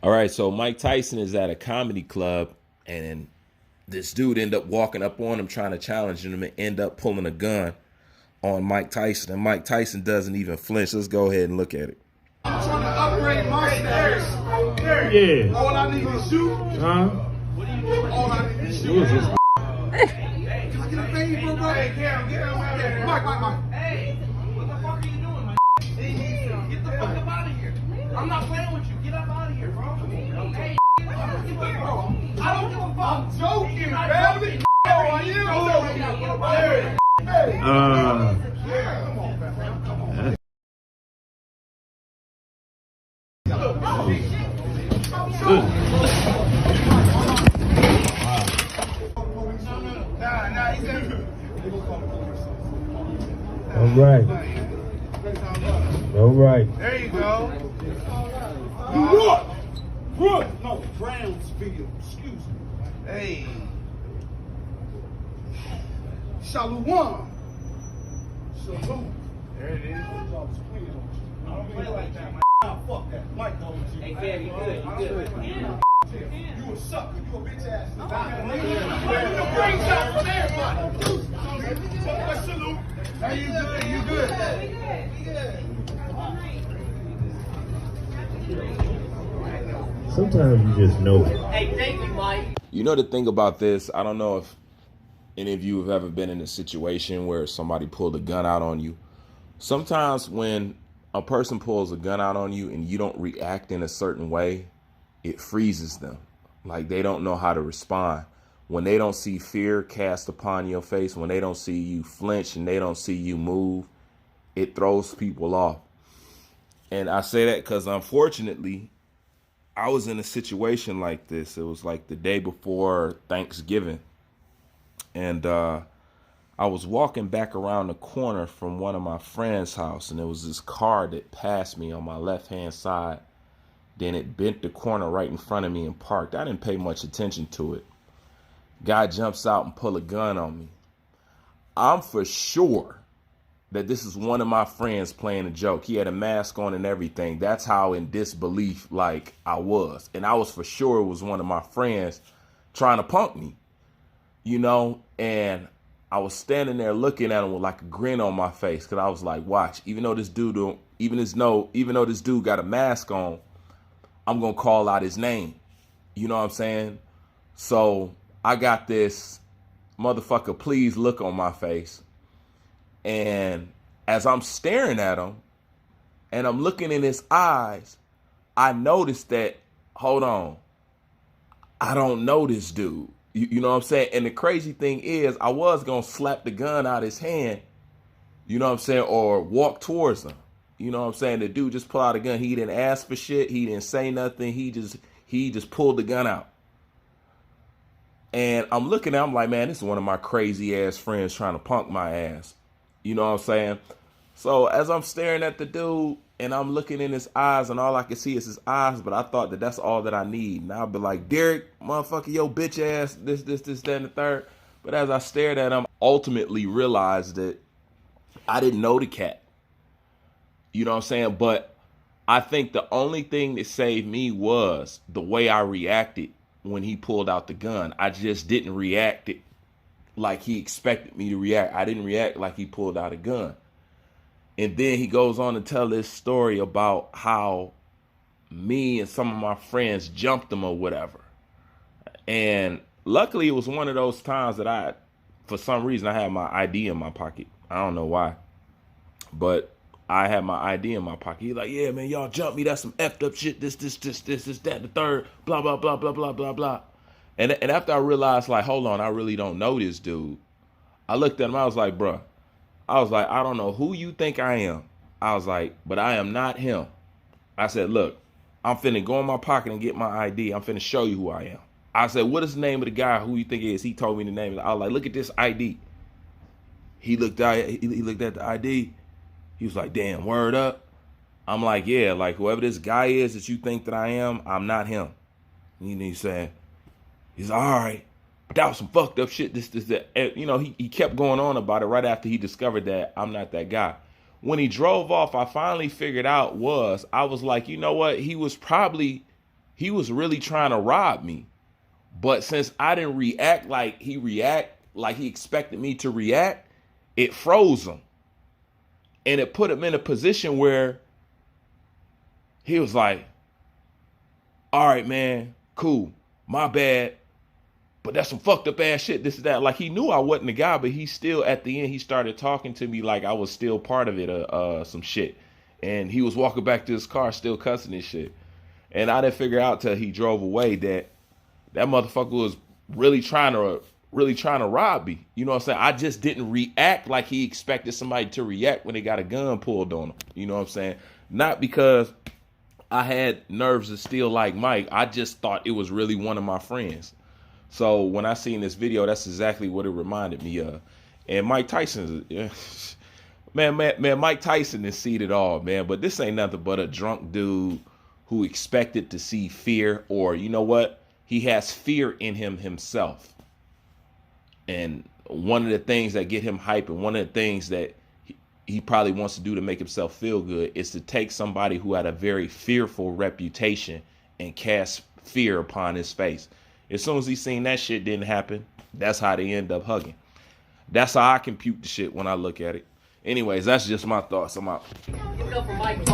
All right, so Mike Tyson is at a comedy club, and this dude end up walking up on him trying to challenge him and end up pulling a gun on Mike Tyson, and Mike Tyson doesn't even flinch. Let's go ahead and look at it. I'm trying to upgrade my stairs. Yeah. All I need is you. Huh? All I need is you. Who is this? Can I get a favor, bro? Hey, get him. Mike. Hey, what the fuck are you doing, man? Get the fuck up out of here. I'm not playing with you. Get up out of here, bro. Hey, I don't give a fuck. I don't give a fuck. I'm joking, baby. How are you? Hey. Come on, fam. Come on. Good. Nah, he's in. All right. All right. There you go. New York. Good. No, Brownsville. Excuse me. Hey. Shalom. Salute. There it is. I don't play like that, man. Fuck that. Mike knows you. Hey, fam, you good? You good? You a sucker. You a bitch ass. You a great shot from everybody. Salute. Hey, you good? Sometimes you just know. Hey, thank you, Mike. You know the thing about this, I don't know if any of you have ever been in a situation where somebody pulled a gun out on you. Sometimes when a person pulls a gun out on you and you don't react in a certain way, it freezes them. Like they don't know how to respond. When they don't see fear cast upon your face, when they don't see you flinch and they don't see you move, it throws people off. And I say that because unfortunately, I was in a situation like this. It was like the day before Thanksgiving. And I was walking back around the corner from one of my friend's house, and there was this car that passed me on my left-hand side. Then it bent the corner right in front of me and parked. I didn't pay much attention to it. Guy jumps out and pull a gun on me. I'm for sure that this is one of my friends playing a joke. He had a mask on and everything. That's how in disbelief like I was. And I was for sure it was one of my friends trying to punk me, you know, and I was standing there looking at him with like a grin on my face because I was like, watch, even though this dude got a mask on, I'm going to call out his name. You know what I'm saying? So I got this motherfucker please look on my face. And as I'm staring at him and I'm looking in his eyes, I noticed that, hold on, I don't know this dude. You know what I'm saying? And the crazy thing is I was going to slap the gun out of his hand, you know what I'm saying, or walk towards him. You know what I'm saying? The dude just pulled out a gun. He didn't ask for shit. He didn't say nothing. He just pulled the gun out. And I'm looking at him like, man, this is one of my crazy ass friends trying to punk my ass. You know what I'm saying? So as I'm staring at the dude and I'm looking in his eyes and all I can see is his eyes, but I thought that that's all that I need. And I'll be like, Derek, motherfucker, yo, bitch ass, this, that, and the third. But as I stared at him, I ultimately realized that I didn't know the cat. You know what I'm saying? But I think the only thing that saved me was the way I reacted when he pulled out the gun. I just didn't react it like he expected me to react. I didn't react like he pulled out a gun. And then he goes on to tell this story about how me and some of my friends jumped him or whatever. And luckily it was one of those times that for some reason, I had my ID in my pocket. I don't know why, but I had my ID in my pocket. He's like, yeah, man, y'all jumped me. That's some effed up shit. This, that, the third, blah, blah, blah, blah, blah, blah, blah. And after I realized, like, hold on, I really don't know this dude. I looked at him. I was like, bruh, I don't know who you think I am. I was like, but I am not him. I said, look, I'm finna go in my pocket and get my ID. I'm finna show you who I am. I said, what is the name of the guy who you think he is? He told me the name. I was like, look at this ID. He looked at the ID. He was like, damn, word up. I'm like, yeah, like whoever this guy is that you think that I am, I'm not him. And he's saying, he's like, all right, but that was some fucked up shit. This, that. And, you know, he kept going on about it right after he discovered that I'm not that guy. When he drove off, I finally figured out I was like, you know what? He was probably he was really trying to rob me. But since I didn't react like he expected me to react, it froze him. And it put him in a position where he was like, all right, man, cool, my bad. But that's some fucked up ass shit, this and that. Like, he knew I wasn't the guy, but he still, at the end, he started talking to me like I was still part of it, some shit. And he was walking back to his car still cussing and shit. And I didn't figure out till he drove away that motherfucker was really trying to rob me. You know what I'm saying? I just didn't react like he expected somebody to react when they got a gun pulled on them. You know what I'm saying? Not because I had nerves of steel like Mike. I just thought it was really one of my friends. So when I seen this video, that's exactly what it reminded me of. And Mike Tyson, man, Mike Tyson has seen it all, man. But this ain't nothing but a drunk dude who expected to see fear, or you know what? He has fear in him himself. And one of the things that get him hype, and one of the things that he probably wants to do to make himself feel good, is to take somebody who had a very fearful reputation and cast fear upon his face. As soon as he seen that shit didn't happen, that's how they end up hugging. That's how I compute the shit when I look at it. Anyways, that's just my thoughts. I'm out.